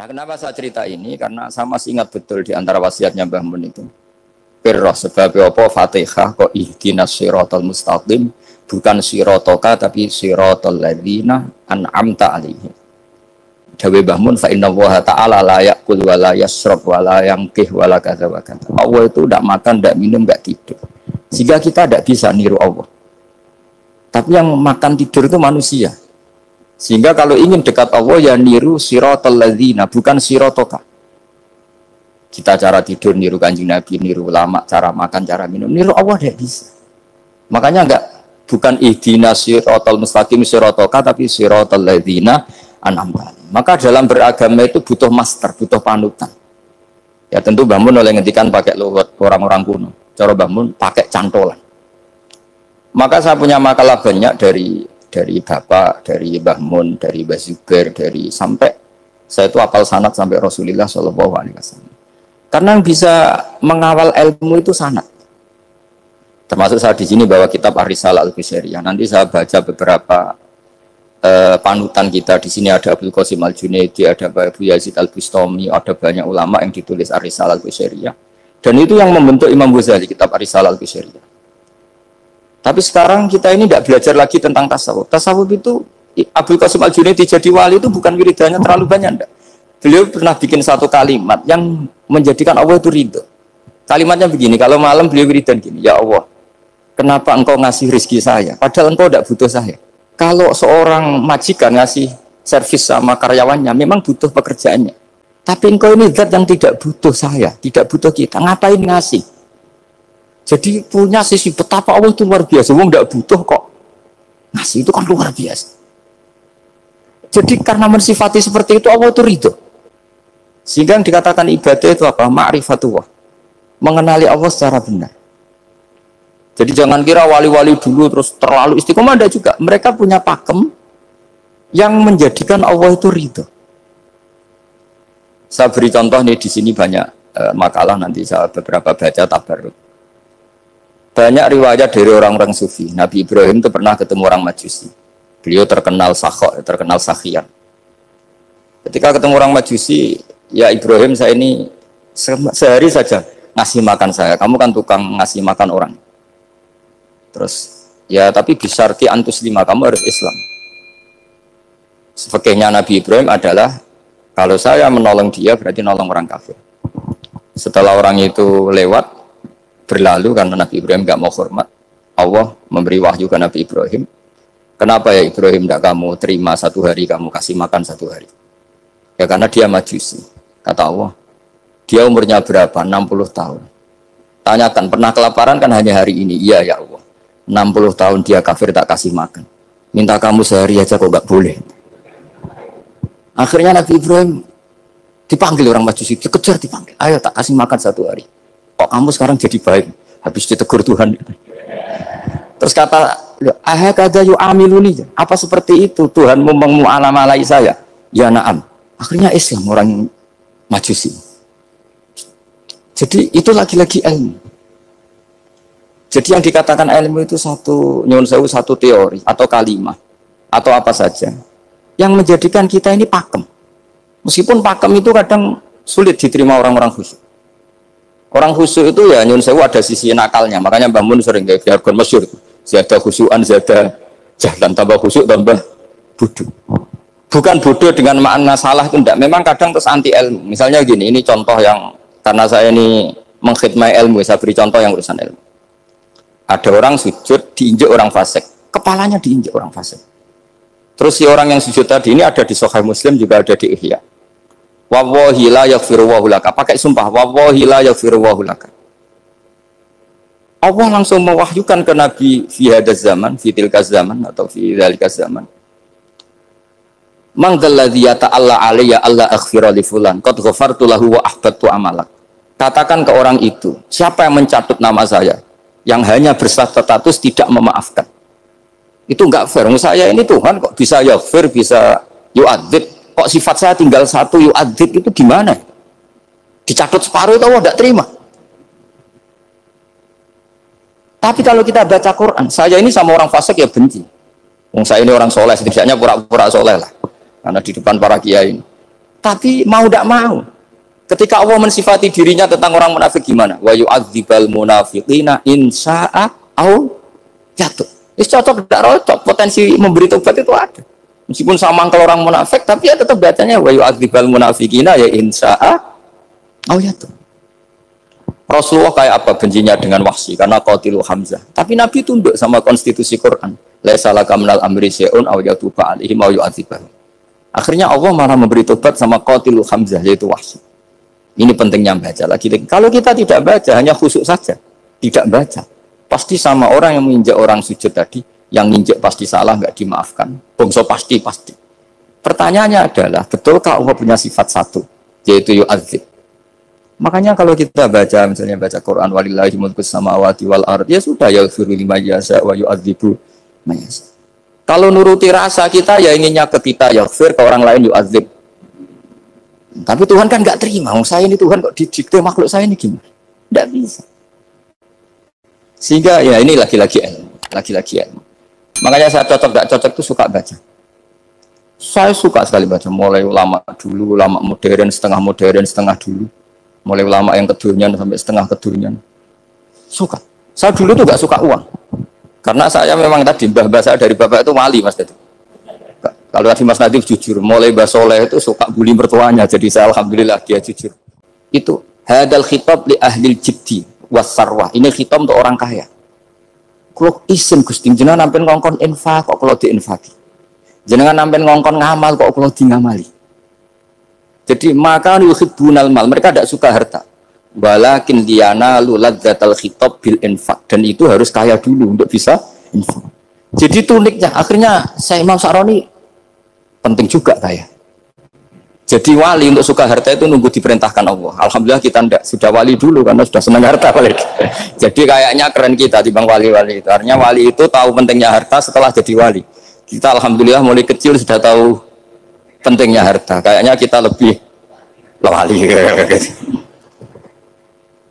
Nah, kenapa saya cerita ini? Karena saya masih ingat betul di antara wasiatnya Mbah Mun itu. Pirroh sebab apa Fatihah kok ihdinas siratal mustaqim, bukan siratoka tapi siratal ladzina an'amta alaihim. Dawe Mbah Mun fa inna Allaha ta'ala la ya'kul wa la yashrab wa la yanqih wa la kadza wa kadza. Allah itu tidak makan, tidak minum, tidak tidur. Sehingga kita tidak bisa niru Allah. Tapi yang makan tidur itu manusia. Sehingga kalau ingin dekat Allah ya niru siratal ladzina, bukan siratoka. Kita cara tidur niru Kanjeng Nabi, niru ulama, cara makan, cara minum, niru Allah tidak bisa. Makanya bukan ihdinas siratal mustaqim siratoka tapi siratal ladzina an'amta. Maka dalam beragama itu butuh master, butuh panutan. Ya tentu Mbah Mun oleh ngendikan pakai luwet orang-orang kuno. Cara Mbah Mun pakai cantolan. Maka saya punya makalah banyak dari Bapak, dari Mbah Mun, dari Mbah Zubair, dari sampai saya itu hafal sanad sampai Rasulullah Shallallahu Alaihi Wasallam. Karena yang bisa mengawal ilmu itu sanad. Termasuk saya di sini bawa kitab Ar-Risalah Al-Qusairiyah. Nanti saya baca beberapa panutan kita. Di sini ada Abdul Qasim Al-Junaidi, ada Abu Yazid Al-Bustami, ada banyak ulama yang ditulis Ar-Risalah Al-Qusairiyah. Dan itu yang membentuk Imam Ghazali, kitab Ar-Risalah Al-Qusairiyah. Tapi sekarang kita ini tidak belajar lagi tentang tasawuf. Tasawuf itu Abdul Qasim Al-Junaidi jadi wali itu bukan wiridannya terlalu banyak, enggak. Beliau pernah bikin satu kalimat yang menjadikan Allah itu ridho. Kalimatnya begini, kalau malam beliau wiridan gini, ya Allah, kenapa engkau ngasih rezeki saya? Padahal engkau tidak butuh saya. Kalau seorang majikan ngasih servis sama karyawannya, memang butuh pekerjaannya. Tapi engkau ini zat yang tidak butuh saya, tidak butuh kita. Ngapain ngasih? Jadi punya sisi betapa Allah itu luar biasa. Wong tidak butuh kok. Ngasih itu kan luar biasa. Jadi karena mensifati seperti itu Allah itu ridho. Sehingga yang dikatakan ibadah itu apa? Ma'rifatullah. Mengenali Allah secara benar. Jadi jangan kira wali-wali dulu terus terlalu istiqomah, ada juga. Mereka punya pakem yang menjadikan Allah itu ridho. Saya beri contoh nih di sini banyak makalah nanti saya beberapa baca tabarruk. Banyak riwayat dari orang-orang sufi. Nabi Ibrahim itu pernah ketemu orang Majusi. Beliau terkenal sakhok, terkenal sakhian. Ketika ketemu orang Majusi, ya Ibrahim saya ini sehari saja ngasih makan saya. Kamu kan tukang ngasih makan orang. Terus, ya tapi bisyarti antus lima, kamu harus Islam. Fikihnya Nabi Ibrahim adalah kalau saya menolong dia berarti nolong orang kafir. Setelah orang itu lewat berlalu karena Nabi Ibrahim gak mau hormat, Allah memberi wahyu ke Nabi Ibrahim. Kenapa ya Ibrahim tidak kamu terima satu hari, kamu kasih makan satu hari? Ya karena dia Majusi. Kata Allah, dia umurnya berapa? 60 tahun. Tanyakan, pernah kelaparan kan hanya hari ini? Iya ya Allah. 60 tahun dia kafir tak kasih makan. Minta kamu sehari aja kok gak boleh. Akhirnya Nabi Ibrahim dipanggil orang Majusi, dikejar dipanggil. Ayo tak kasih makan satu hari. Kok kamu sekarang jadi baik? Habis ditegur Tuhan. Terus kata, ahakadha yu'amiluni, apa seperti itu Tuhanmu mengu'alamalai saya? Ya na'am. Akhirnya Islam orang Majusi. Jadi itu lagi-lagi ilmu. Jadi yang dikatakan ilmu itu satu teori atau kalimat atau apa saja yang menjadikan kita ini pakem. Meskipun pakem itu kadang sulit diterima orang-orang khusyuk. Orang khusyuk itu ya nyun sewu ada sisi nakalnya. Makanya Mbah Mun sering kayak jargon masyhur. Zada khusyuan, zada jahlan, tambah khusyuk tambah bodoh. Bukan bodoh dengan makna salah itu enggak. Memang kadang terus anti ilmu. Misalnya gini, ini contoh yang karena saya ini mengkhidmati ilmu, saya beri contoh yang urusan ilmu. Ada orang sujud diinjak orang fasik, kepalanya diinjak orang fasik. Terus si orang yang sujud tadi ini ada di Sahih Muslim, juga ada di Ihya. Wallahi la yaghfiru wa laka. Pakai sumpah, wallahi la yaghfiru wa laka. Allah langsung mewahyukan ke Nabi fi hadzal zaman, fi tilka zaman atau fi dzalika zaman. Man dzalladzi yata'alla alayya alla aghfira li fulan qad ghafartu lahu wa ahbattu amalak. Katakan ke orang itu, siapa yang mencatut nama saya yang hanya berstatus tidak memaafkan. Itu enggak fair. Saya ini Tuhan kok bisa yaghfir, bisa yu'adzib. Kok sifat saya tinggal satu yu'adzib itu gimana? Dicatut separuh itu Allah tidak terima. Tapi kalau kita baca Quran, saya ini sama orang fasik ya benci. Saya ini orang soleh, setidaknya pura-pura soleh lah. Karena di depan para kiai ini. Tapi mau tidak mau, ketika Allah mensifati dirinya tentang orang munafik gimana? Wa yu'adzibal munafiqina insya'a au jatuh. Ini cocok tidak cocok, potensi memberi tobat itu ada. Meskipun sama kalau orang munafik, tapi ya tetap bacanya wa yu'adzibal munafiqina ya insya'a au jatuh. Rasulullah kayak apa bencinya dengan Wahsy karena qatilu Hamzah. Tapi Nabi tunduk sama konstitusi Quran. Laisa laka minal amri syai'un aw yatuba alaihim aw yu'adzibahum. Akhirnya Allah malah memberi tobat sama qatilu Hamzah yaitu Wahsy. Ini pentingnya baca lagi. Kalau kita tidak baca hanya khusyuk saja, tidak baca, pasti sama orang yang menginjak orang sujud tadi, yang nginjak pasti salah nggak dimaafkan. Bongso pasti. Pertanyaannya adalah betulkah Allah punya sifat satu yaitu yu'adzib? Makanya kalau kita baca misalnya baca Quran walillahi mulkus samawati wal ard ya sudah yaghfiru liman yasha wa yu'adzibu man yasha. Kalau nuruti rasa kita ya inginnya ke kita yaghfir, ke orang lain yu'adzib. Tapi Tuhan kan enggak terima. Saya ini Tuhan kok didikte makhluk saya ini gimana? Enggak bisa. Sehingga ya ini lagi-lagi ilmu. Makanya saya cocok enggak cocok itu suka baca. Saya suka sekali baca mulai ulama dulu, ulama modern, setengah dulu. Mulai ulama yang kedunian sampai setengah kedunian. Suka. Saya dulu tuh gak suka uang. Karena saya memang tadi mbah saya dari bapak itu wali Mas Dadi. Kalau tadi Mas Nadif jujur, mulai Mbah Soleh itu suka bully mertuanya. Jadi saya alhamdulillah dia jujur. Itu hadal khitab li ahlil jiddi was sarwah. Ini khitab untuk orang kaya. Kalau isim Gusti jenengan nampen ngongkon infak kok kalau diinfaki. Jenengan nampen ngongkon ngamal kok kalau di ngamali. Jadi maka yuhibbunal mal, mereka tidak suka harta. Walakin liyanalu ladzatal khitab bil infak, dan itu harus kaya dulu untuk bisa infak. Jadi itu uniknya. Akhirnya saya Imam Sa'roni penting juga kaya. Jadi wali untuk suka harta itu nunggu diperintahkan Allah. Alhamdulillah kita tidak sudah wali dulu karena sudah senang harta balik. Jadi kayaknya keren kita dibanding wali-wali itu. Artinya wali itu tahu pentingnya harta setelah jadi wali. Kita alhamdulillah mulai kecil sudah tahu pentingnya harta, kayaknya kita lebih lawali.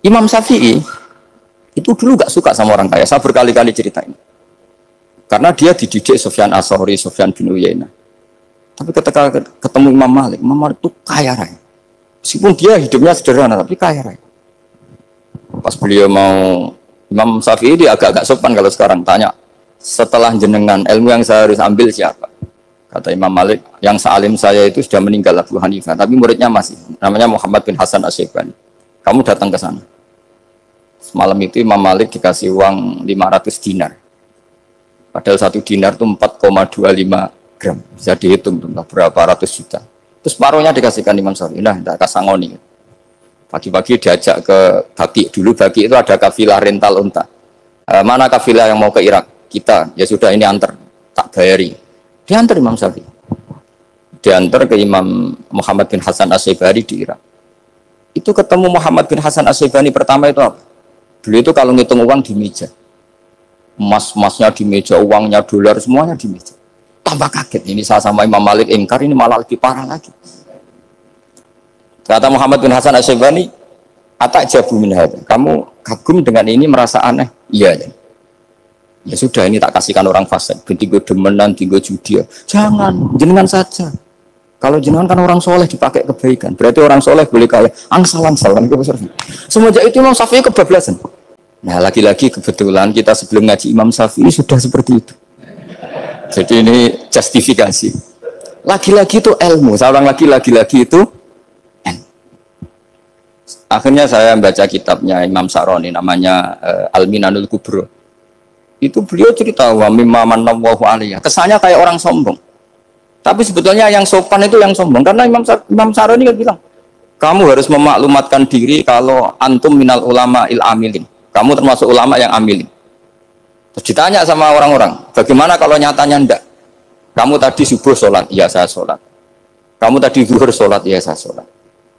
Imam Syafi'i itu dulu gak suka sama orang kaya. Saya berkali-kali ceritain. Karena dia dididik Sufyan As-Tsauri, Sufyan bin Uyainah. Tapi ketika ketemu Imam Malik itu kaya raya. Meskipun dia hidupnya sederhana, tapi kaya raya. Pas beliau mau Imam Syafi'i dia agak-agak sopan kalau sekarang tanya, setelah jenengan ilmu yang saya harus ambil siapa? Kata Imam Malik, yang salim saya itu sudah meninggal Abu Hanifah, tapi muridnya masih, namanya Muhammad bin Hasan Asy-Syaibani. Kamu datang ke sana. Semalam itu Imam Malik dikasih uang 500 dinar. Padahal 1 dinar itu 4,25 gram. Bisa dihitung berapa ratus juta. Terus separuhnya dikasihkan Imam Syafi'i. Nah, tidak kasangoni. Pagi-pagi diajak ke Baki. Dulu Baki itu ada kafilah rental unta. Mana kafilah yang mau ke Irak? Kita. Ya sudah ini antar. Tak bayari. Diantar Imam Syafi'i. Diantar ke Imam Muhammad bin Hasan Asy-Syaibani di Irak. Itu ketemu Muhammad bin Hasan Asy-Syaibani pertama itu apa? Beliau itu kalau ngitung uang di meja. Emas-emasnya di meja, uangnya dolar semuanya di meja. Tambah kaget. Ini saya sama Imam Malik ingkar, ini malah lebih parah lagi. Kata Muhammad bin Hasan Asy-Syaibani, "Atajabu min hadza." Kamu kagum dengan ini, merasa aneh? Iya ya. Ya sudah, ini tak kasihkan orang fasik, tinggo demenan, tinggo judi. Jangan, jenengan saja. Kalau jenengan kan orang soleh dipakai kebaikan, berarti orang soleh boleh kaya. Angsal-angsal kan itu. Semenjak itu Imam Syafi'i kebablasan. Nah lagi-lagi kebetulan kita sebelum ngaji Imam Syafi'i sudah seperti itu. Jadi ini justifikasi. Lagi-lagi itu ilmu. Saya ulang lagi itu ilmu. Akhirnya saya baca kitabnya Imam Sa'roni namanya Al-Minanul Kubro. Itu beliau cerita wa mimma manallahu alaihi. Kesannya kayak orang sombong. Tapi sebetulnya yang sopan itu yang sombong. Karena Imam Sa'roni kan bilang, kamu harus memaklumatkan diri kalau antum minal ulama il amilin. Kamu termasuk ulama yang amilin. Terus ditanya sama orang-orang, bagaimana kalau nyatanya ndak? Kamu tadi subuh sholat, iya saya sholat. Kamu tadi zuhur sholat, iya saya sholat.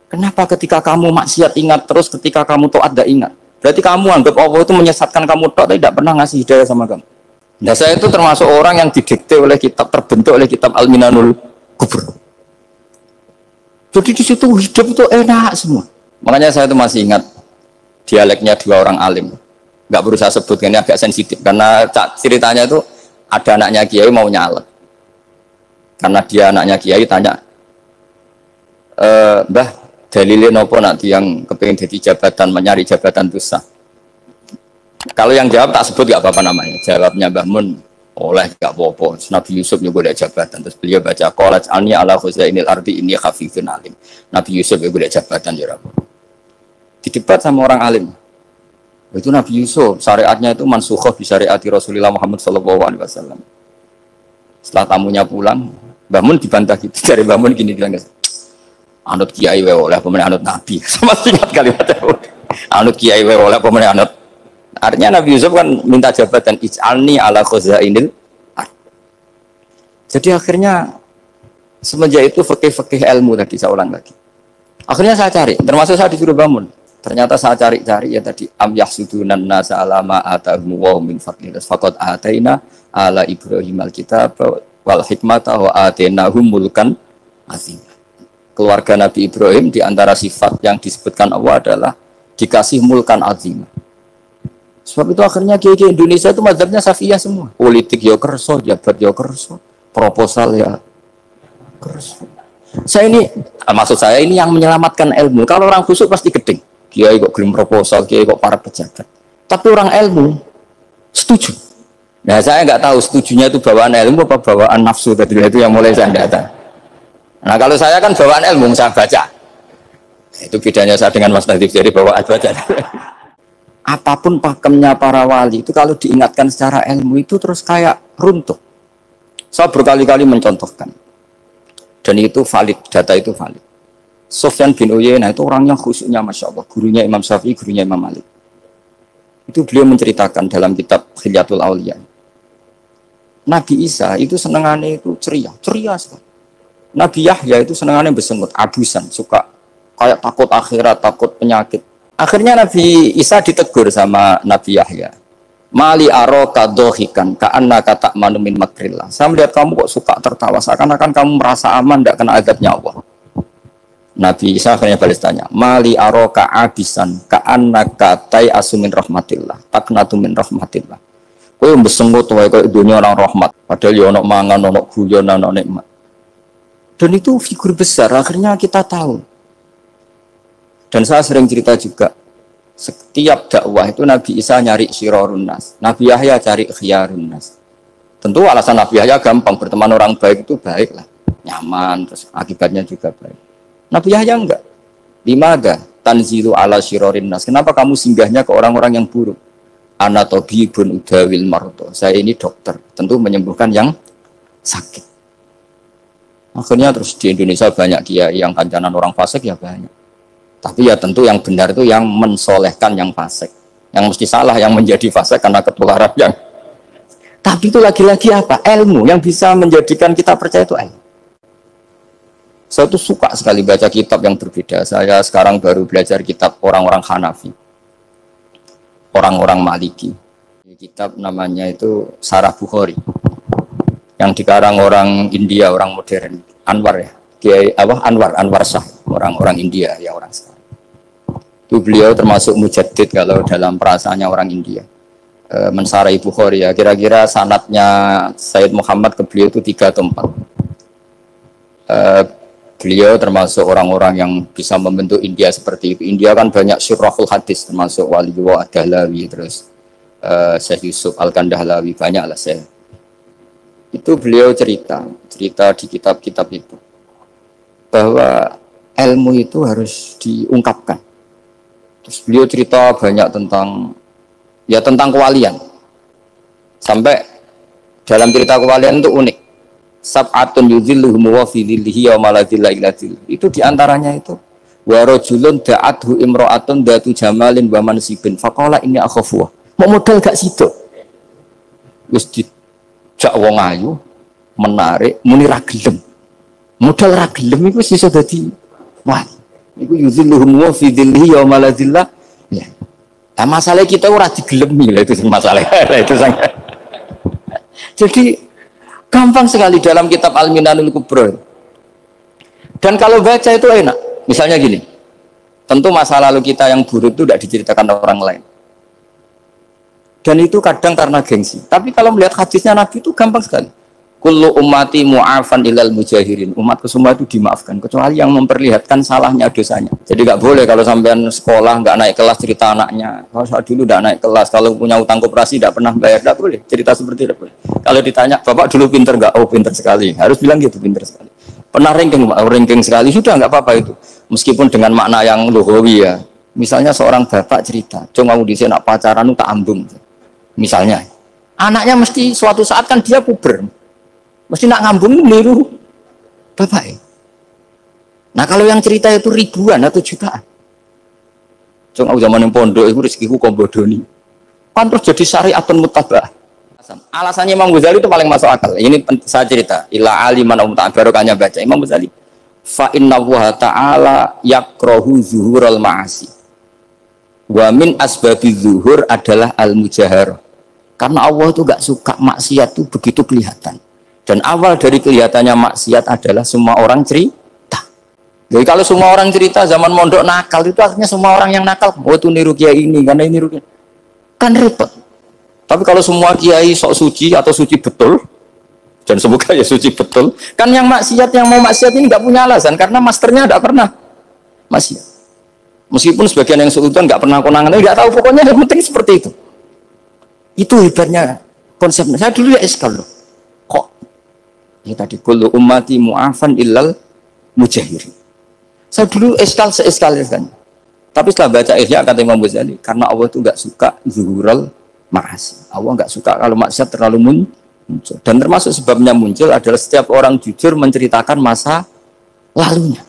Kenapa ketika kamu maksiat ingat terus, ketika kamu taat tidak ingat? Berarti kamu anggap Allah itu menyesatkan kamu tok, tidak pernah ngasih hidayah sama kamu. Nah saya itu termasuk orang yang didikte oleh kitab, terbentuk oleh kitab Al-Minanul Kubro. Jadi di situ hidup itu enak semua. Makanya saya itu masih ingat dialeknya dua orang alim. Nggak perlu saya sebutkan, ini agak sensitif. Karena ceritanya itu ada anaknya Kiai mau nyalek. Karena dia anaknya Kiai tanya, Mbah dalilnya nopo nanti yang kepengen jadi jabatan, mencari jabatan itu sah. Kalau yang jawab tak sebut gak apa-apa namanya. Jawabnya Mbah Mun oleh gak apa-apa. Nabi Yusuf juga ada jabatan. Terus beliau baca qalat ani ala khuzainil ardi ini khafifun alim. Nabi Yusuf juga ada jabatan ya Rabb. Didebat sama orang alim. Itu Nabi Yusuf syariatnya itu mansukhoh di syariati Rasulullah Muhammad SAW. Setelah tamunya pulang, Mbah Mun dibantah gitu. Dari Mbah Mun gini bilang, anut kiai wae oleh pemenang anut Nabi. Sama ingat kalimatnya. Anut kiai wae oleh pemenang anut. Artinya Nabi Yusuf kan minta jabatan ij'alni ala khuzainil ard. Jadi akhirnya semenjak itu fikih-fikih ilmu tadi saya ulang lagi. Akhirnya saya cari, termasuk saya disuruh bangun. Ternyata saya cari-cari ya tadi am yahsudunan nasa ala ma atahum wa min fadlillah faqad ataina ala Ibrahim alkitab wal hikmata wa atainahum mulkan azim. Keluarga Nabi Ibrahim di antara sifat yang disebutkan Allah adalah dikasih mulkan azim. Sebab itu akhirnya kiai Indonesia itu mazhabnya Syafi'iyah semua. Politik ya kerso, jabat ya kerso, proposal ya kerso. Saya ini, maksud saya ini yang menyelamatkan ilmu. Kalau orang khusyuk pasti gedeng. Kiai kok gelem proposal, kiai kok para pejabat. Tapi orang ilmu setuju. Nah saya nggak tahu setujunya itu bawaan ilmu apa bawaan nafsu tadi itu yang mulai saya datang. Nah kalau saya kan bawaan ilmu saya baca. Itu bedanya saya dengan Mas Nadif jadi bawaan baca. Apapun pakemnya para wali itu kalau diingatkan secara ilmu itu terus kayak runtuh. Saya berkali-kali mencontohkan. Dan itu valid, data itu valid. Sufyan bin Uyainah itu orangnya khusyuknya Masya Allah. Gurunya Imam Syafi'i, gurunya Imam Malik. Itu beliau menceritakan dalam kitab Hilyatul Auliya. Nabi Isa itu senengannya itu ceria sekali. Nabi Yahya itu senengannya bersengut, abusan, suka kayak takut akhirat, takut penyakit. Akhirnya Nabi Isa ditegur sama Nabi Yahya. Mali aroka dohikan ka'anna kata manumin makrillah. Saya melihat kamu kok suka tertawa, seakan-akan kamu merasa aman, tidak kena azabnya Allah. Nabi Isa akhirnya balas tanya, Mali aroka abisan ka'anna katai asumin rahmatillah, taknatu min rahmatillah. Kau yang bersengut, kau dunia orang rahmat. Padahal ya ono mangan, ono guyon, ono nikmat. Dan itu figur besar, akhirnya kita tahu. Dan saya sering cerita juga, setiap dakwah itu Nabi Isa nyari syirorun nas, Nabi Yahya cari khiyarun nas. Tentu alasan Nabi Yahya gampang, berteman orang baik itu baik lah, nyaman, terus akibatnya juga baik. Nabi Yahya enggak. Limaga tanzilu ala syirorin nas. Kenapa kamu singgahnya ke orang-orang yang buruk? Ana tabibun udawil marto. Saya ini dokter, tentu menyembuhkan yang sakit. Akhirnya terus di Indonesia banyak kiai yang kancanan orang fasik ya banyak. Tapi ya tentu yang benar itu yang mensolehkan yang fasik. Yang mesti salah yang menjadi fasik karena ketularan yang. Tapi itu lagi-lagi apa? Ilmu yang bisa menjadikan kita percaya itu ilmu. Saya tuh suka sekali baca kitab yang berbeda. Saya sekarang baru belajar kitab orang-orang Hanafi. Orang-orang Maliki. Kitab namanya itu Sarah Bukhari. Yang dikarang orang India, orang modern. Anwar ya. Kiai Anwar Shah, orang-orang India ya orang sekarang. Itu beliau termasuk mujaddid kalau dalam perasaannya orang India. Mensarai Bukhari ya, kira-kira sanadnya Sayyid Muhammad ke beliau itu 3 atau 4. Beliau termasuk orang-orang yang bisa membentuk India seperti itu. India kan banyak syurahul hadis termasuk Waliullah Ad-Dahlawi, terus Syekh Yusuf Al-Kandahlawi, banyak lah saya. Itu beliau cerita di kitab-kitab itu. Bahwa ilmu itu harus diungkapkan. Terus beliau cerita banyak tentang kewalian. Sampai dalam cerita kewalian itu unik. Sab'atun yudhilluhum wa fi dhillihi wa la dhilla illa dhilluh. Itu diantaranya itu. Wa rajulun da'athu imra'atun datu jamalin wa mansibin faqala inni akhafu. Mau modal gak situ. Wis dijak wong ayu, menarik, muni ra gelem. Modal ra gelem iku iso dadi wah. Iku yuzilluhum wa fi dhillihi yauma la dhilla. Ya. Nah, masalah kita ora digelemi lah itu masalah. Itu sangat. Jadi gampang sekali dalam kitab Al-Minanul Kubra. Dan kalau baca itu enak. Misalnya gini. Tentu masa lalu kita yang buruk itu tidak diceritakan orang lain. Dan itu kadang karena gengsi. Tapi kalau melihat hadisnya Nabi itu gampang sekali. kullu ummati mu'afan ilal mujahirin. Umatku semua itu dimaafkan kecuali yang memperlihatkan salahnya dosanya. Jadi nggak boleh kalau sampean sekolah nggak naik kelas cerita anaknya. Kalau saat dulu nggak naik kelas, kalau punya utang koperasi nggak pernah bayar, nggak boleh cerita seperti itu. Boleh. Kalau ditanya bapak dulu pinter nggak? Oh pinter sekali. Harus bilang gitu, pinter sekali. Pernah ranking sekali, sudah nggak apa-apa itu. Meskipun dengan makna yang lugawi ya. Misalnya seorang bapak cerita, cuma mau disini nak pacaran tak ambung. Misalnya, anaknya mesti suatu saat kan dia puber. Mesti nak ngambung meniru bapak. Nah kalau yang cerita itu ribuan atau jutaan. Cuma zaman yang pondok itu rezekiku kombodoni. Kan terus jadi syariatun mutabah. Alasannya Imam Ghazali itu paling masuk akal. Ini saya cerita. Ila aliman barokahnya baca Imam Ghazali. Fa inna wa ta'ala yakrahu zuhurul ma'asi. Wa min asbabi zuhur adalah al-mujaharah. Karena Allah itu gak suka maksiat itu begitu kelihatan. Dan awal dari kelihatannya maksiat adalah semua orang cerita. Jadi kalau semua orang cerita zaman mondok nakal itu artinya semua orang yang nakal. Oh itu niru kiai ini, karena ini niru kiai. Kan repot. Tapi kalau semua kiai sok suci atau suci betul, dan semoga ya suci betul, kan yang maksiat, yang mau maksiat ini nggak punya alasan karena masternya nggak pernah maksiat. Meskipun sebagian yang seutuhan nggak pernah konangan, nggak tahu, pokoknya yang penting seperti itu. Itu hebatnya konsepnya. Saya dulu ya eskal loh. Kok? Ya tadi kullu ummati mu'afan illal mujahirin. Saya dulu eskal kan. Tapi setelah baca Ihya kata Imam Ghazali, karena Allah itu nggak suka zuhural ma'asi. Allah nggak suka kalau maksiat terlalu muncul. Dan termasuk sebabnya muncul adalah setiap orang jujur menceritakan masa lalunya.